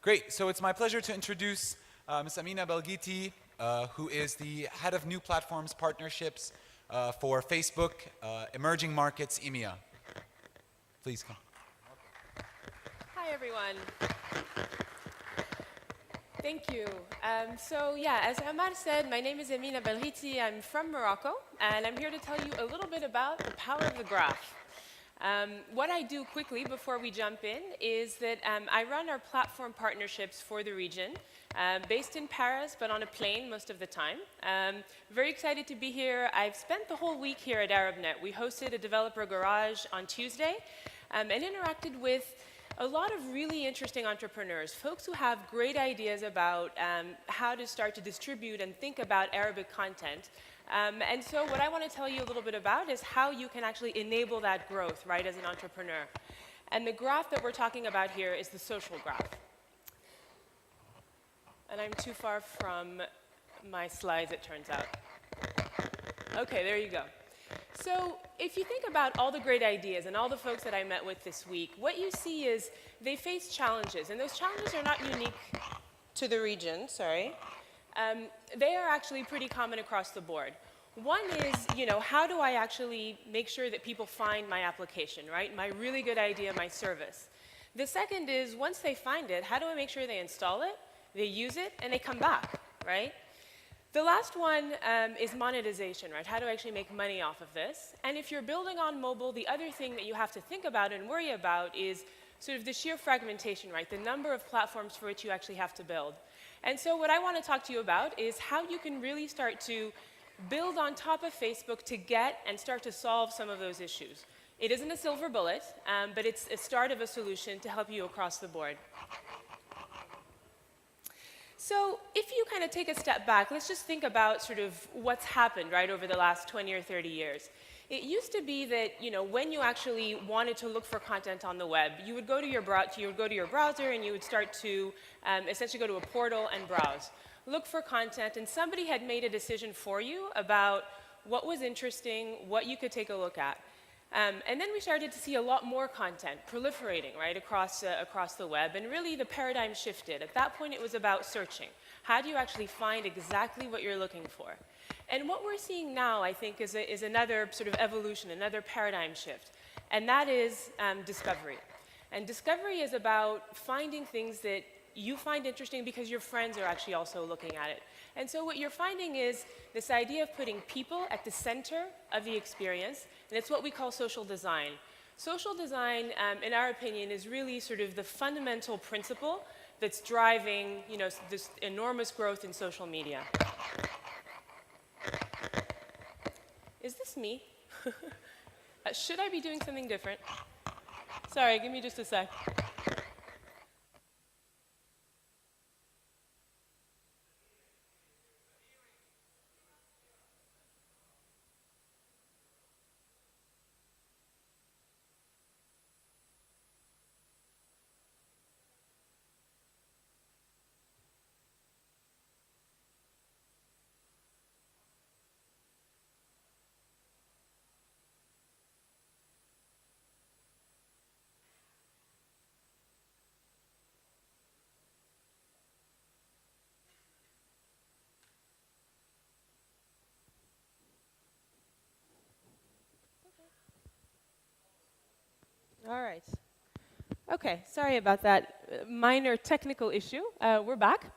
Great. So it's my pleasure to introduce Ms. Amina Belghiti, who is the head of new platforms partnerships for Facebook Emerging Markets EMEA. Please come. Hi, everyone. Thank you. As Ahmad said, my name is Amina Belghiti. I'm from Morocco, and I'm here to tell you a little bit about the power of the graph. What I do quickly before we jump in is that I run our platform partnerships for the region, based in Paris, but on a plane most of the time. Very excited to be here. I've spent the whole week here at ArabNet. We hosted a developer garage on Tuesday and interacted with a lot of really interesting entrepreneurs, folks who have great ideas about how to start to distribute and think about Arabic content. And so what I want to tell you a little bit about is how you can actually enable that growth, right, as an entrepreneur. And the graph that we're talking about here is the social graph. And I'm too far from my slides, it turns out. OK, there you go. So if you think about all the great ideas and all the folks that I met with this week, what you see is they face challenges. And those challenges are not unique to the region, sorry. They are actually pretty common across the board. One is, how do I actually make sure that people find my application, right? My really good idea, my service. The second is, once they find it, how do I make sure they install it, they use it, and they come back, right? The last one is monetization, right? How do I actually make money off of this? And if you're building on mobile, the other thing that you have to think about and worry about is sort of the sheer fragmentation, right? The number of platforms for which you actually have to build. And so what I want to talk to you about is how you can really start to build on top of Facebook to get and start to solve some of those issues. It isn't a silver bullet, but it's a start of a solution to help you across the board. So if you kind of take a step back, let's just think about sort of what's happened, right, over the last 20 or 30 years. It used to be that, when you actually wanted to look for content on the web, you would go to your browser and you would start to essentially go to a portal and browse, look for content, and somebody had made a decision for you about what was interesting, what you could take a look at. And then we started to see a lot more content proliferating, right, across the web, and really the paradigm shifted. At that point, it was about searching. How do you actually find exactly what you're looking for? And what we're seeing now, I think, is another sort of evolution, another paradigm shift, and that is discovery. And discovery is about finding things that you find interesting because your friends are actually also looking at it. And so what you're finding is this idea of putting people at the center of the experience, and it's what we call social design. Social design, in our opinion, is really sort of the fundamental principle that's driving, this enormous growth in social media. Is this me? Should I be doing something different? Sorry, give me just a sec. All right. OK, sorry about that minor technical issue. We're back.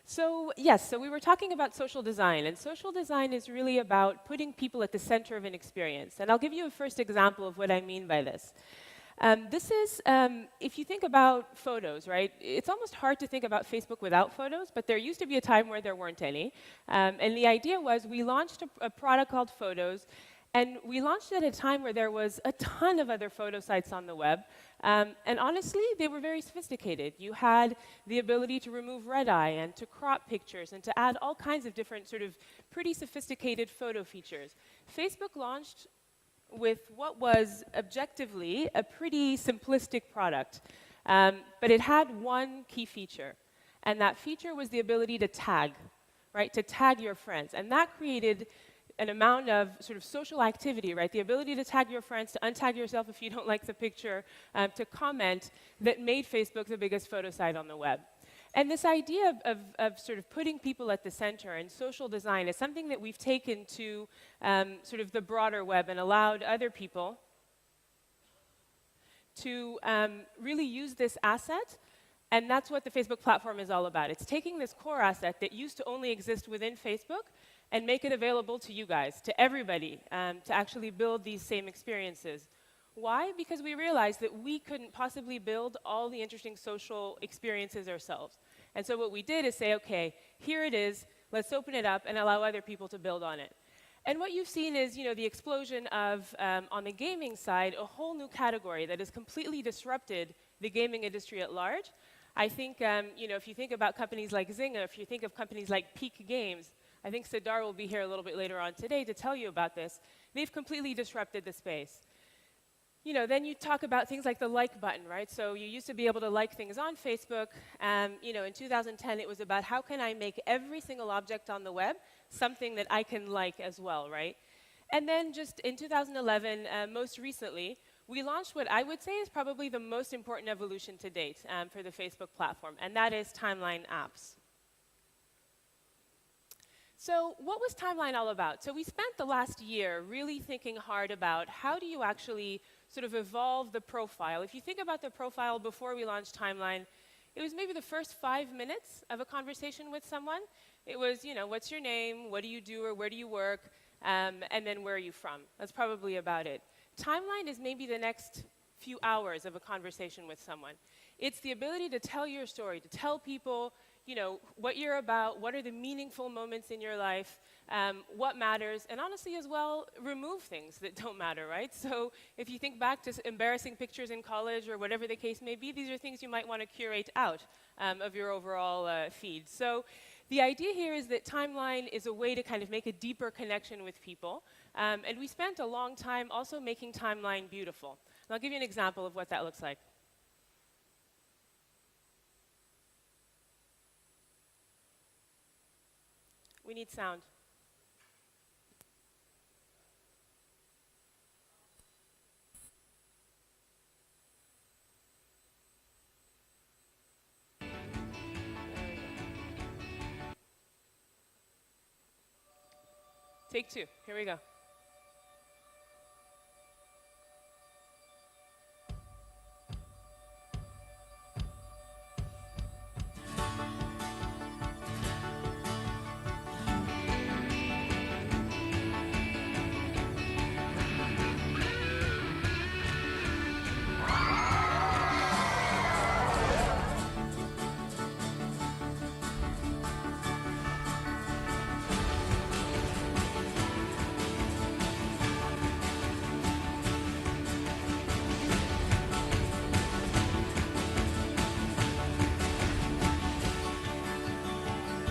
So yes, so we were talking about social design. And social design is really about putting people at the center of an experience. And I'll give you a first example of what I mean by this. This is, if you think about photos, right? It's almost hard to think about Facebook without photos, but there used to be a time where there weren't any. And the idea was we launched a product called Photos. And we launched at a time where there was a ton of other photo sites on the web. And honestly, they were very sophisticated. You had the ability to remove red eye and to crop pictures and to add all kinds of different sort of pretty sophisticated photo features. Facebook launched with what was objectively a pretty simplistic product. But it had one key feature. And that feature was the ability to tag, right? To tag your friends. And that created an amount of sort of social activity, right? The ability to tag your friends, to untag yourself if you don't like the picture, to comment, that made Facebook the biggest photo site on the web. And this idea of sort of putting people at the center and social design is something that we've taken to sort of the broader web and allowed other people to really use this asset. And that's what the Facebook platform is all about. It's taking this core asset that used to only exist within Facebook and make it available to you guys, to everybody, to actually build these same experiences. Why? Because we realized that we couldn't possibly build all the interesting social experiences ourselves. And so what we did is say, okay, here it is, let's open it up and allow other people to build on it. And what you've seen is, the explosion of, on the gaming side, a whole new category that has completely disrupted the gaming industry at large. I think, if you think about companies like Zynga, if you think of companies like Peak Games, I think Sidar will be here a little bit later on today to tell you about this. They've completely disrupted the space. Then you talk about things like the like button, right? So you used to be able to like things on Facebook. In 2010, it was about how can I make every single object on the web something that I can like as well, right? And then just in 2011, most recently, we launched what I would say is probably the most important evolution to date for the Facebook platform, and that is timeline apps. So what was Timeline all about? So we spent the last year really thinking hard about how do you actually sort of evolve the profile. If you think about the profile before we launched Timeline, it was maybe the first 5 minutes of a conversation with someone. It was, what's your name, what do you do or where do you work, and then where are you from? That's probably about it. Timeline is maybe the next few hours of a conversation with someone. It's the ability to tell your story, to tell people, what you're about, what are the meaningful moments in your life, what matters, and honestly as well, remove things that don't matter, right? So if you think back to embarrassing pictures in college or whatever the case may be, these are things you might want to curate out of your overall feed. So the idea here is that Timeline is a way to kind of make a deeper connection with people, and we spent a long time also making Timeline beautiful. And I'll give you an example of what that looks like. We need sound. Take two. Here we go.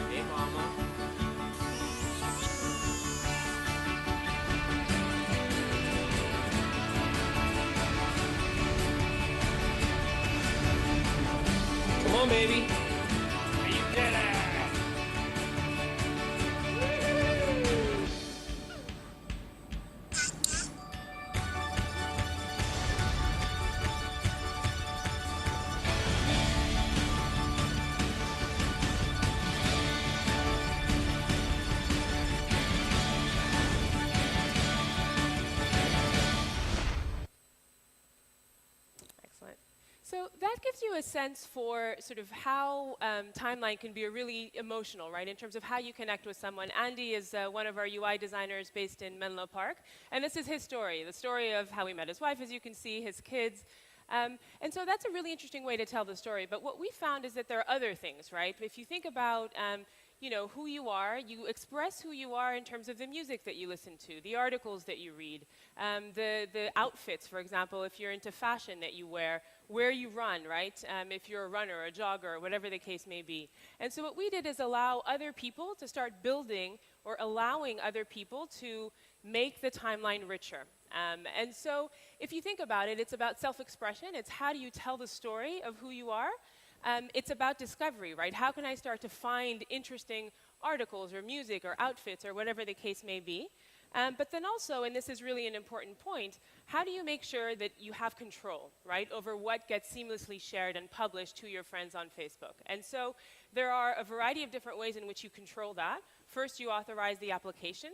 Hey, mama. Come on, baby. You did it. Excellent. So that gives you a sense for sort of how Timeline can be a really emotional, right, in terms of how you connect with someone. Andy is one of our UI designers based in Menlo Park, and this is his story, the story of how he met his wife, as you can see, his kids. And so that's a really interesting way to tell the story. But what we found is that there are other things, right? If you think about who you are, you express who you are in terms of the music that you listen to, the articles that you read, the outfits, for example, if you're into fashion that you wear, where you run, right? If you're a runner, a jogger, whatever the case may be. And so what we did is allow other people to start building or allowing other people to make the timeline richer. And so if you think about it, it's about self-expression. It's how do you tell the story of who you are. It's about discovery, right? How can I start to find interesting articles or music or outfits or whatever the case may be? But then also, and this is really an important point, how do you make sure that you have control, right, over what gets seamlessly shared and published to your friends on Facebook? And so there are a variety of different ways in which you control that. First, you authorize the application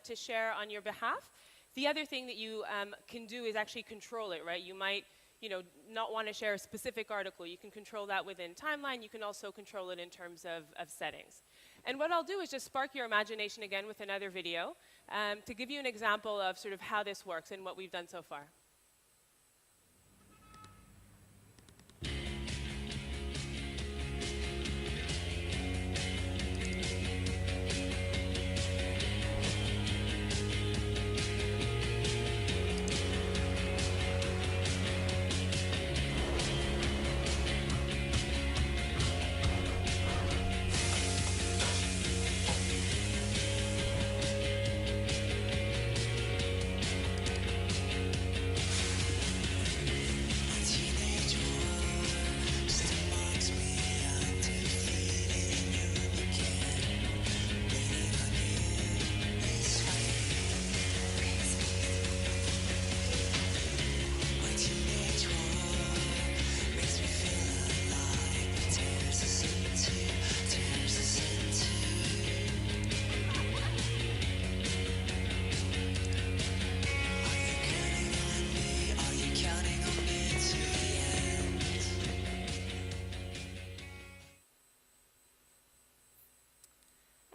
to share on your behalf. The other thing that you can do is actually control it, right? You might not want to share a specific article. You can control that within timeline. You can also control it in terms of settings. And what I'll do is just spark your imagination again with another video to give you an example of sort of how this works and what we've done so far.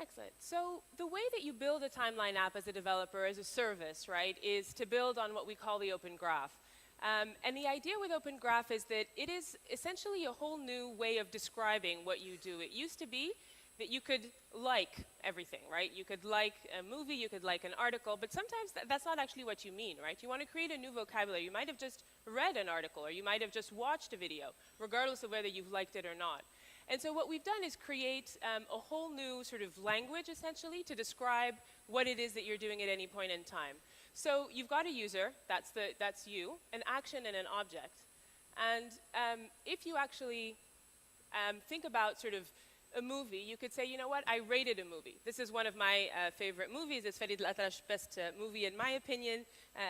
Excellent. So the way that you build a timeline app as a developer, as a service, right, is to build on what we call the open graph. And the idea with open graph is that it is essentially a whole new way of describing what you do. It used to be that you could like everything, right? You could like a movie, you could like an article, but sometimes that's not actually what you mean, right? You want to create a new vocabulary. You might have just read an article, or you might have just watched a video, regardless of whether you've liked it or not. And so what we've done is create a whole new sort of language, essentially, to describe what it is that you're doing at any point in time. So you've got a user, that's you, an action and an object. And if you actually think about sort of a movie, you could say, you know what, I rated a movie. This is one of my favorite movies. It's Farid Al-Atrash's best movie, in my opinion,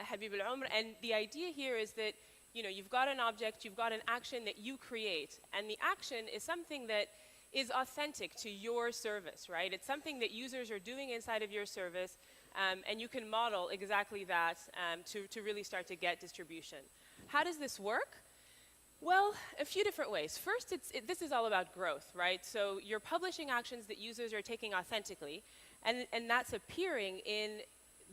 Habib al-Umr. And the idea here is that you've got an object, you've got an action that you create, and the action is something that is authentic to your service, right? It's something that users are doing inside of your service, and you can model exactly that to really start to get distribution. How does this work? Well, a few different ways. First, this is all about growth, right? So you're publishing actions that users are taking authentically, and that's appearing in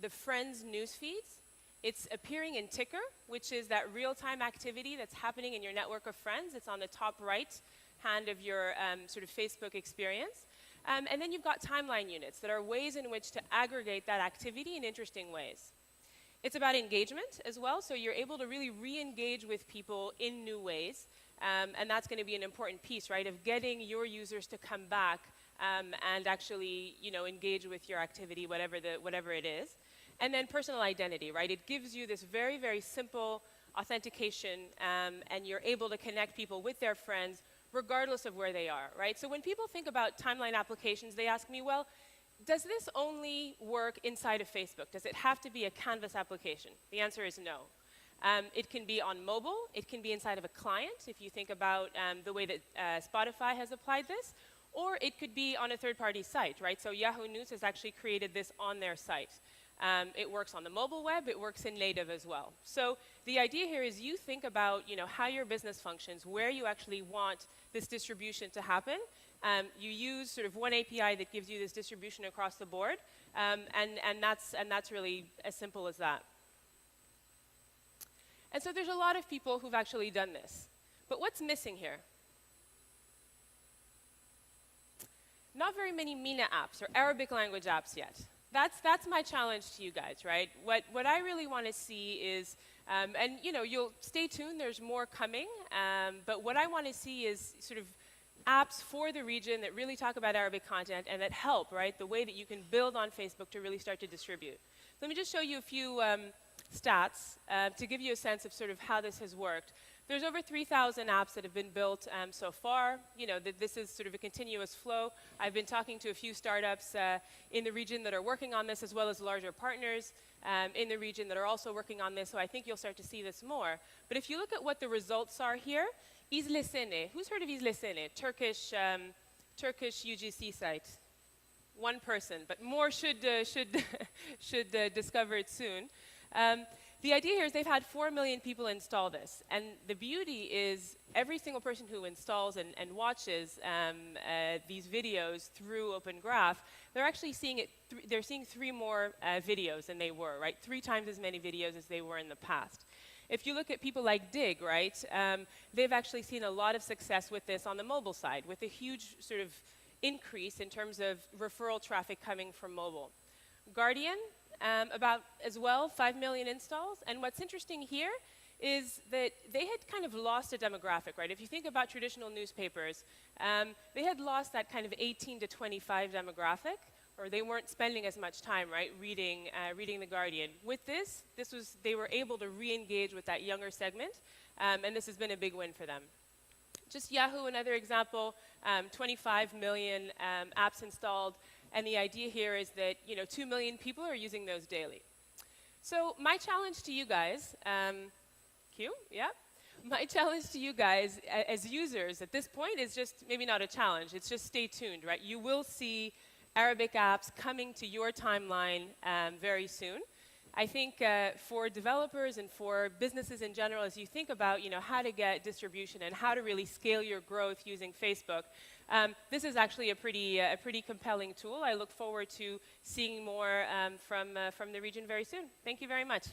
the friends' news feeds. It's appearing in Ticker, which is that real-time activity that's happening in your network of friends. It's on the top right hand of your sort of Facebook experience. And then you've got timeline units that are ways in which to aggregate that activity in interesting ways. It's about engagement as well, so you're able to really re-engage with people in new ways. And that's going to be an important piece, right, of getting your users to come back and actually, engage with your activity, whatever it is. And then personal identity, right? It gives you this very, very simple authentication, and you're able to connect people with their friends regardless of where they are, right? So when people think about timeline applications, they ask me, well, does this only work inside of Facebook? Does it have to be a Canvas application? The answer is no. It can be on mobile. It can be inside of a client, if you think about the way that Spotify has applied this. Or it could be on a third-party site, right? So Yahoo News has actually created this on their site. It works on the mobile web. It works in native as well. So the idea here is you think about how your business functions, where you actually want this distribution to happen. You use sort of one API that gives you this distribution across the board, and that's really as simple as that. And so there's a lot of people who've actually done this. But what's missing here? Not very many MENA apps or Arabic language apps yet. That's my challenge to you guys, right? What I really want to see is, and you'll stay tuned, there's more coming, but what I want to see is sort of apps for the region that really talk about Arabic content and that help, right, the way that you can build on Facebook to really start to distribute. Let me just show you a few stats to give you a sense of sort of how this has worked. There's over 3,000 apps that have been built so far. You know, this is sort of a continuous flow. I've been talking to a few startups in the region that are working on this, as well as larger partners in the region that are also working on this, so I think you'll start to see this more. But if you look at what the results are here, İzlesene. Who's heard of İzlesene? Turkish UGC site. One person, but more should discover it soon. The idea here is they've had 4 million people install this, and the beauty is every single person who installs and watches these videos through Open Graph, they're actually seeing it. They're seeing 3 more videos than they were, right? 3 times as many videos as they were in the past. If you look at people like Dig, right, they've actually seen a lot of success with this on the mobile side, with a huge sort of increase in terms of referral traffic coming from mobile. Guardian, about as well, 5 million installs. And what's interesting here is that they had kind of lost a demographic, right? If you think about traditional newspapers, they had lost that kind of 18 to 25 demographic, or they weren't spending as much time, right, reading The Guardian. With this they were able to re-engage with that younger segment, and this has been a big win for them. Just Yahoo, another example, 25 million apps installed, and the idea here is that 2 million people are using those daily. So my challenge to you guys, my challenge to you guys as users at this point is just maybe not a challenge, it's just stay tuned, right? You will see Arabic apps coming to your timeline very soon. I think for developers and for businesses in general, as you think about how to get distribution and how to really scale your growth using Facebook, this is actually a pretty compelling tool. I look forward to seeing more from the region very soon. Thank you very much.